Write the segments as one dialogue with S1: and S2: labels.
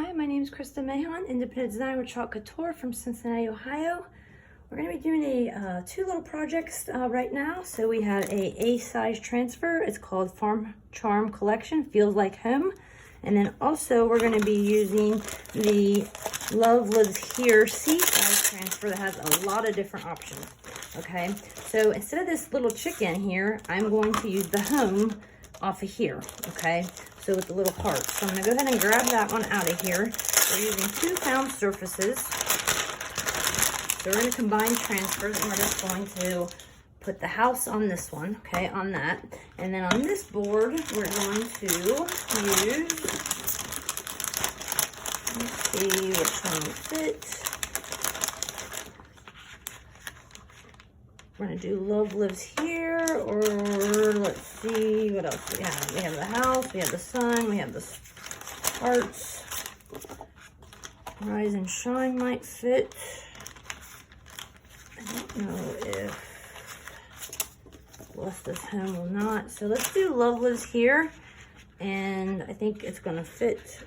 S1: Hi, my name is Krista Mahon, independent designer with Couture from Cincinnati, Ohio. We're going to be doing two little projects right now. So we have a size transfer. It's called Farm Charm Collection, Feels Like Home. And then also we're going to be using the Love Lives Here C-size transfer that has a lot of different options. Okay, so instead of this little chicken here, I'm going to use the home off of here. Okay, so with the little hearts. So I'm going to go ahead and grab that one out of here. We're using two found surfaces. So we're going to combine transfers, and we're just going to put the house on this one, okay, on that. And then on this board, we're going to use, let's see which one will fit. We're going to do Love Lives Here, or let's see, what else we have? We have the house, we have the sun, we have the hearts. Rise and Shine might fit. I don't know if Bless This Home will not. So let's do Love Lives Here. And I think it's going to fit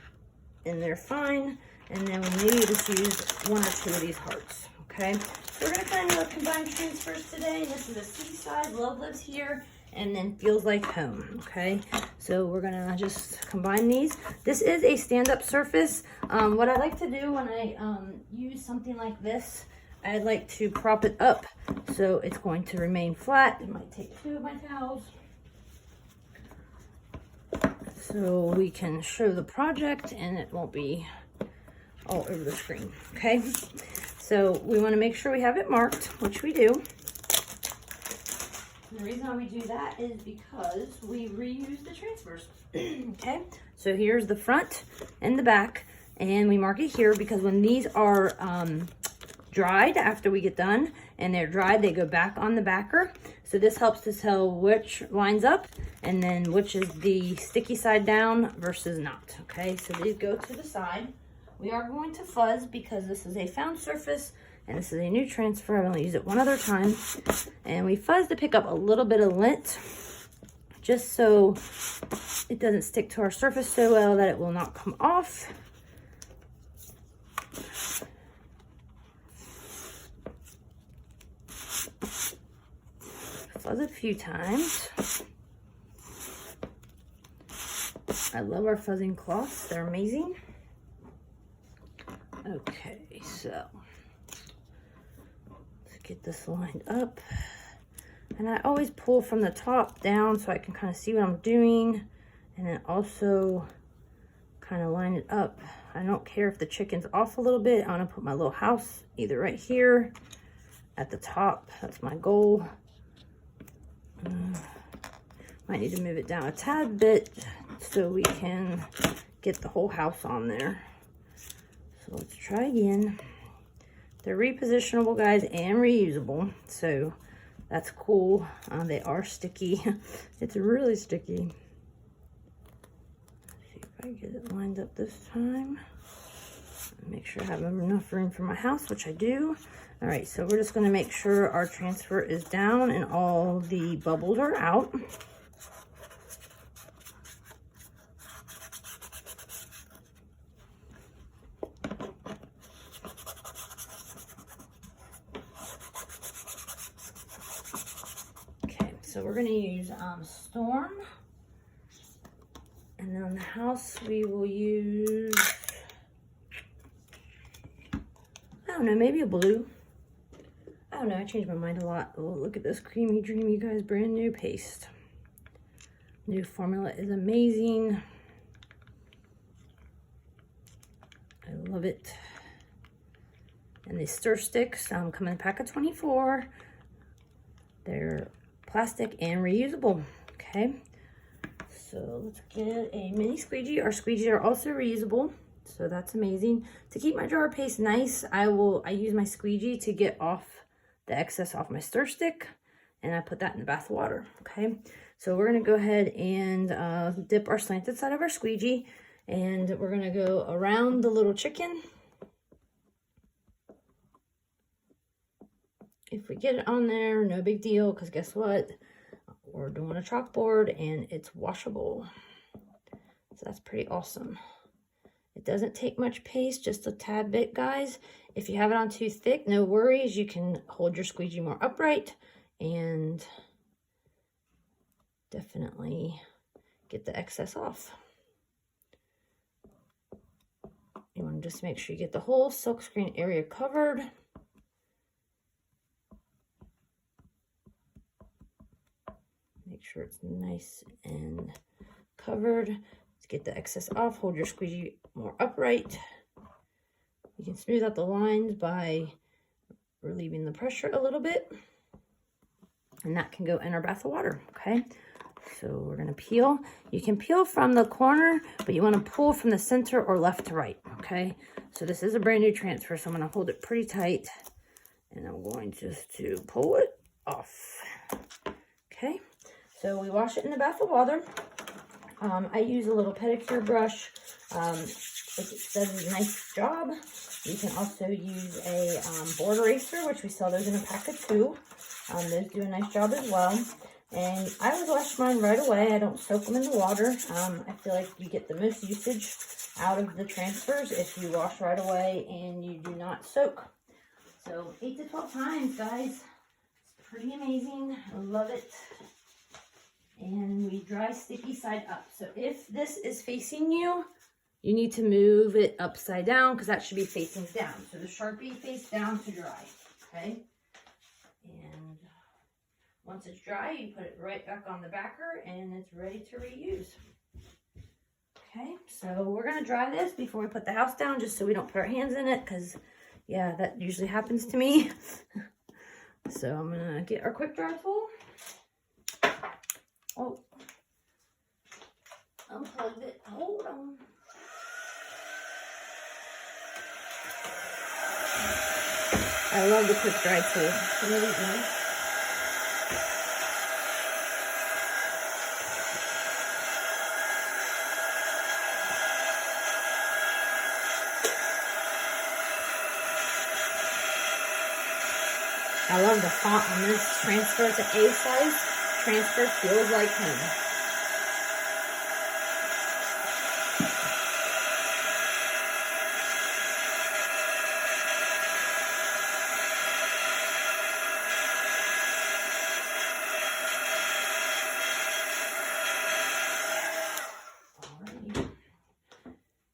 S1: in there fine. And then we maybe just use one or two of these hearts. Okay, so we're going to kind of combine transfers today. This is a C-side, Love Lives Here, and then Feels Like Home. Okay, so we're going to just combine these. This is a stand-up surface. What I like to do when I use something like this, I like to prop it up so it's going to remain flat. I might take two of my towels so we can show the project and it won't be all over the screen. Okay, so we want to make sure we have it marked, which we do. And the reason why we do that is because we reuse the transfers. Okay, so here's the front and the back, and we mark it here because when these are dried after we get done and they're dried, they go back on the backer. So this helps to tell which lines up and then which is the sticky side down versus not. Okay, so these go to the side. We are going to fuzz because this is a found surface and this is a new transfer. I've only used it one other time. And we fuzz to pick up a little bit of lint just so it doesn't stick to our surface so well that it will not come off. Fuzz it a few times. I love our fuzzing cloths. They're amazing. Okay, so let's get this lined up. And I always pull from the top down so I can kind of see what I'm doing. And then also kind of line it up. I don't care if the chicken's off a little bit. I want to put my little house either right here at the top. That's my goal. Might need to move it down a tad bit so we can get the whole house on there. So let's try again. They're repositionable, guys, and reusable, so that's cool. They are sticky. It's really sticky. Let's see if I get it lined up this time. Make sure I have enough room for my house, which I do. All right, so we're just going to make sure our transfer is down and all the bubbles are out. Okay, so we're going to use Storm. And then on the house, we will use, I don't know, maybe a blue. I don't know, I changed my mind a lot. Oh, look at this creamy, dreamy, guys, brand new paste. New formula is amazing. I love it. And these stir sticks come in a pack of 24. They're plastic and reusable, okay? So let's get a mini squeegee. Our squeegees are also reusable, so that's amazing. To keep my jar paste nice, I use my squeegee to get off the excess off my stir stick, and I put that in the bath water. Okay, so we're gonna go ahead and dip our slanted side of our squeegee, and we're gonna go around the little chicken. If we get it on there, no big deal, because guess what? We're doing a chalkboard and it's washable. So that's pretty awesome. It doesn't take much paste, just a tad bit, guys. If you have it on too thick, no worries. You can hold your squeegee more upright and definitely get the excess off. You want to just make sure you get the whole silkscreen area covered. Make sure it's nice and covered. To get the excess off, hold your squeegee more upright. You can smooth out the lines by relieving the pressure a little bit. And that can go in our bath of water, okay? So we're gonna peel. You can peel from the corner, but you wanna pull from the center or left to right, okay? So this is a brand new transfer, so I'm gonna hold it pretty tight. And I'm going just to pull it off, okay? So we wash it in the bath of water. I use a little pedicure brush. It does a nice job. You can also use a board eraser, which we sell those in a pack of 2. Those do a nice job as well. And I would wash mine right away. I don't soak them in the water. I feel like you get the most usage out of the transfers if you wash right away and you do not soak. So 8 to 12 times, guys. It's pretty amazing. I love it. And we dry sticky side up. So if this is facing you, you need to move it upside down because that should be facing down. So the Sharpie face down to dry, okay? And once it's dry, you put it right back on the backer and it's ready to reuse. Okay, so we're gonna dry this before we put the house down just so we don't put our hands in it because, yeah, that usually happens to me. So I'm gonna get our quick dry tool. Oh, unplugged it. Hold on. I love the quick dry tool. It's really good. I love the font on this transfer. It's an A size. Transfer feels like home.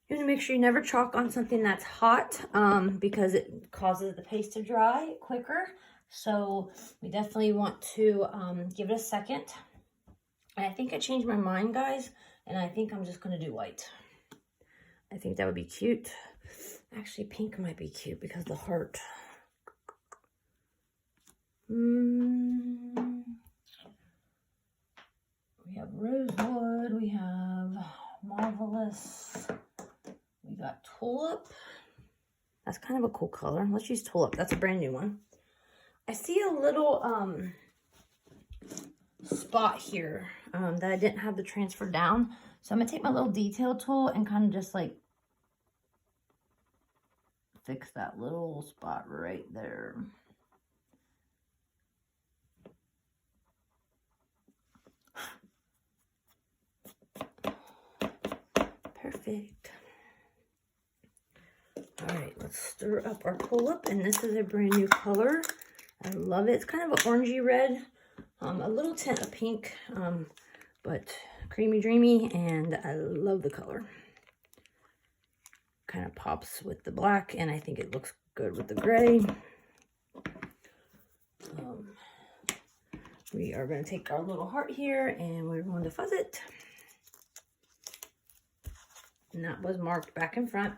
S1: You want to make sure you never chalk on something that's hot because it causes the paste to dry quicker. So we definitely want to give it a second. And I think I changed my mind, guys, and I think I'm just going to do white. I think that would be cute. Actually, pink might be cute because of the heart. We have rosewood, we have marvelous, we got tulip. That's kind of a cool color. Let's use tulip. That's a brand new one. I see a little spot here that I didn't have the transfer down. So I'm going to take my little detail tool and kind of just like fix that little spot right there. Perfect. All right, let's stir up our tulip, and this is a brand new color. I love it. It's kind of an orangey red, a little tint of pink, but creamy dreamy, and I love the color. Kind of pops with the black, and I think it looks good with the gray. We are going to take our little heart here, and we're going to fuzz it. And that was marked back and front.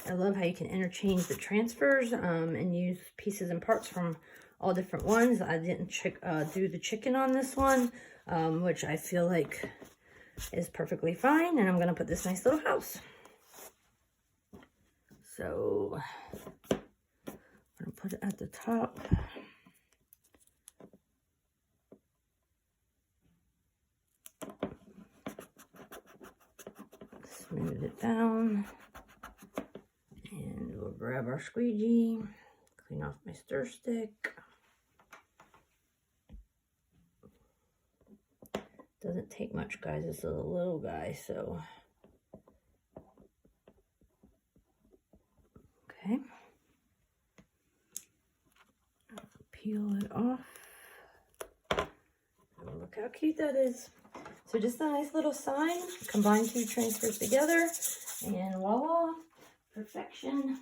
S1: I love how you can interchange the transfers and use pieces and parts from all different ones. I didn't do the chicken on this one, which I feel like is perfectly fine. And I'm going to put this nice little house. So I'm going to put it at the top. Smooth it down. And we'll grab our squeegee, clean off my stir stick. Doesn't take much, guys. It's a little guy, so. Okay. Peel it off. Oh, look how cute that is. So just a nice little sign. Combine two transfers together, and voila, perfection.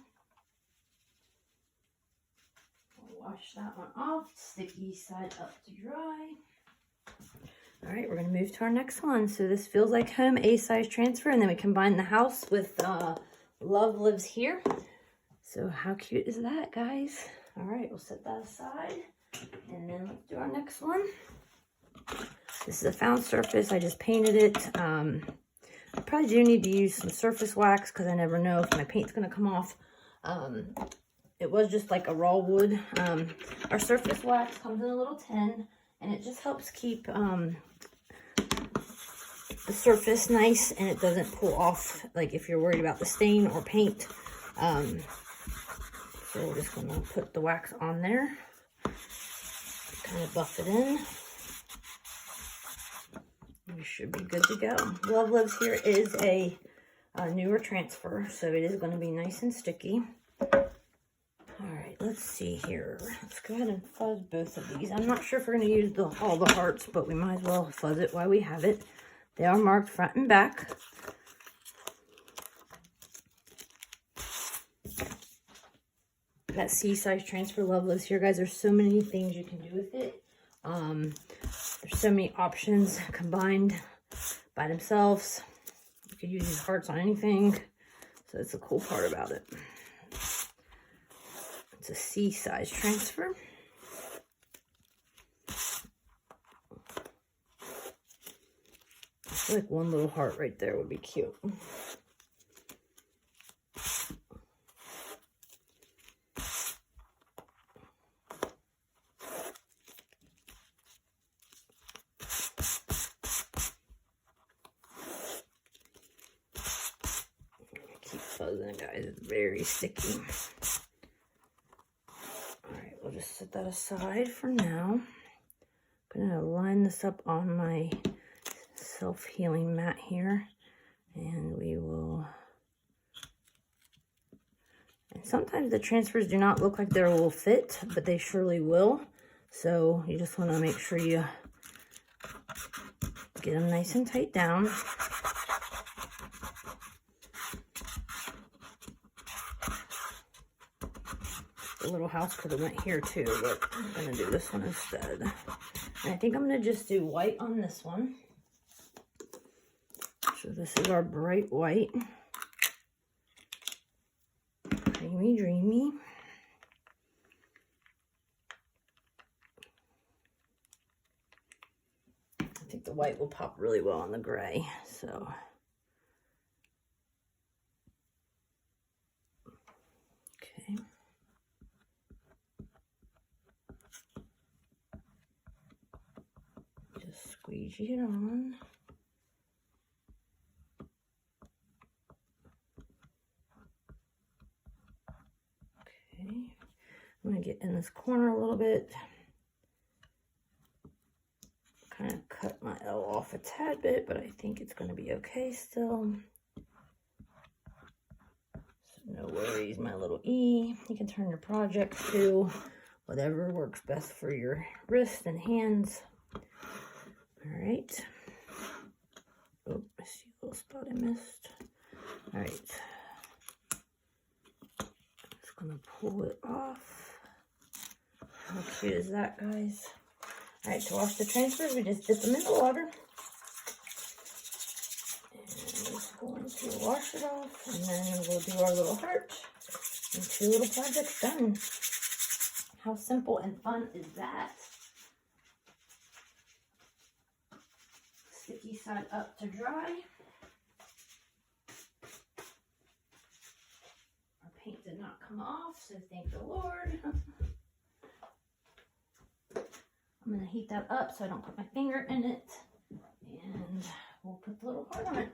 S1: Wash that one off. Sticky side up to dry. All right, we're gonna move to our next one. So this feels like home, A size transfer, and then we combine the house with Love Lives Here. So how cute is that, guys? All right, we'll set that aside, and then let's do our next one. This is a found surface. I just painted it. I probably do need to use some surface wax because I never know if my paint's gonna come off. It was just like a raw wood. Our surface wax comes in a little tin, and it just helps keep the surface nice, and it doesn't pull off, like if you're worried about the stain or paint. So we're just gonna put the wax on there, kind of buff it in. We should be good to go. Love Lives Here is a newer transfer, so it is going to be nice and sticky. All right, let's see here. Let's go ahead and fuzz both of these. I'm not sure if we're going to use all the hearts, but we might as well fuzz it while we have it. They are marked front and back. That C-size transfer, Love Lives Here, guys. There's so many things you can do with it. There's so many options combined by themselves. You could use these hearts on anything. So that's the cool part about it. It's a C-size transfer. I feel like one little heart right there would be cute. Keep fuzzing it, guys. It's very sticky. Alright, we'll just set that aside for now. I'm going to line this up on my self-healing mat here. And we will... And sometimes the transfers do not look like they will fit, but they surely will. So you just want to make sure you get them nice and tight down. The little house could have went here too, but I'm going to do this one instead. And I think I'm going to just do white on this one. So this is our bright white. Dreamy, dreamy. I think the white will pop really well on the gray, so. Okay. Just squeegee it on. Okay. I'm going to get in this corner a little bit. Kind of cut my L off a tad bit, but I think it's going to be okay still. So no worries, my little E. You can turn your project to whatever works best for your wrist and hands. All right. Oh, I see a little spot I missed. All right. Just gonna pull it off. How cute is that, guys? All right, to wash the transfers, we just dip them in the water. And we're just going to wash it off, and then we'll do our little heart. And 2 little projects done. How simple and fun is that? Sticky side up to dry. Our paint did not come off, so thank the Lord. I'm going to heat that up so I don't put my finger in it. And we'll put the little heart on it.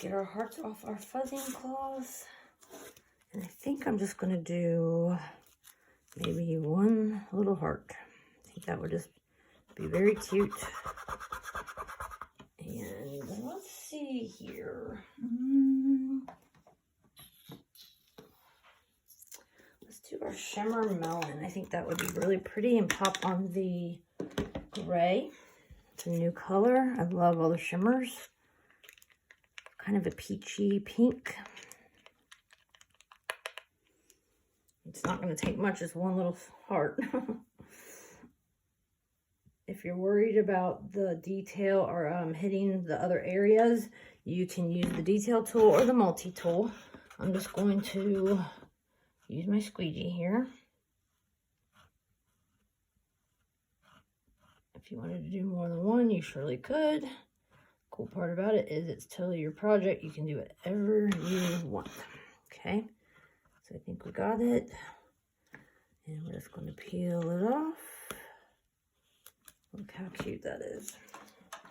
S1: get our hearts off our fuzzing cloths. And I think I'm just going to do maybe one little heart. I think that would just be very cute. And let's see here. Let's do our shimmer melon. I think that would be really pretty and pop on the gray. It's a new color. I love all the shimmers. Kind of a peachy pink. It's not going to take much, just one little heart. If you're worried about the detail or hitting the other areas, you can use the detail tool or the multi-tool. I'm just going to use my squeegee here. If you wanted to do more than one, you surely could. Cool part about it is it's totally your project. You can do whatever you want. Okay, so I think we got it. And we're just going to peel it off. Look how cute that is.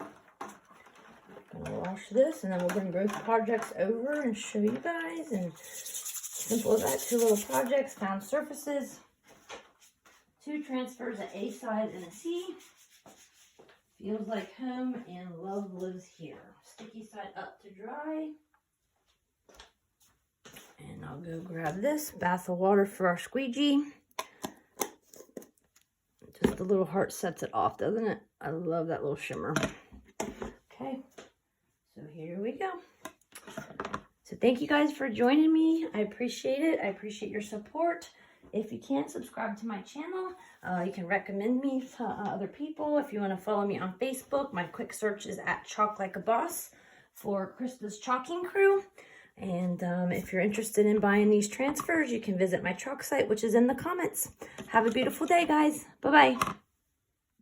S1: I'm going to wash this and then we'll bring both projects over and show you guys. And simple as that, 2 little projects, found surfaces, 2 transfers, an A side and a C. Feels like home and love lives here. Sticky side up to dry. And I'll go grab this bath of water for our squeegee. Just the little heart sets it off, doesn't it? I love that little shimmer. Okay, so here we go. So thank you guys for joining me. I appreciate it. I appreciate your support. If you can't, subscribe to my channel. You can recommend me to other people. If you want to follow me on Facebook, my quick search is at Chalk Like a Boss for Krista's Chalking Crew. And if you're interested in buying these transfers, you can visit my chalk site, which is in the comments. Have a beautiful day, guys. Bye-bye.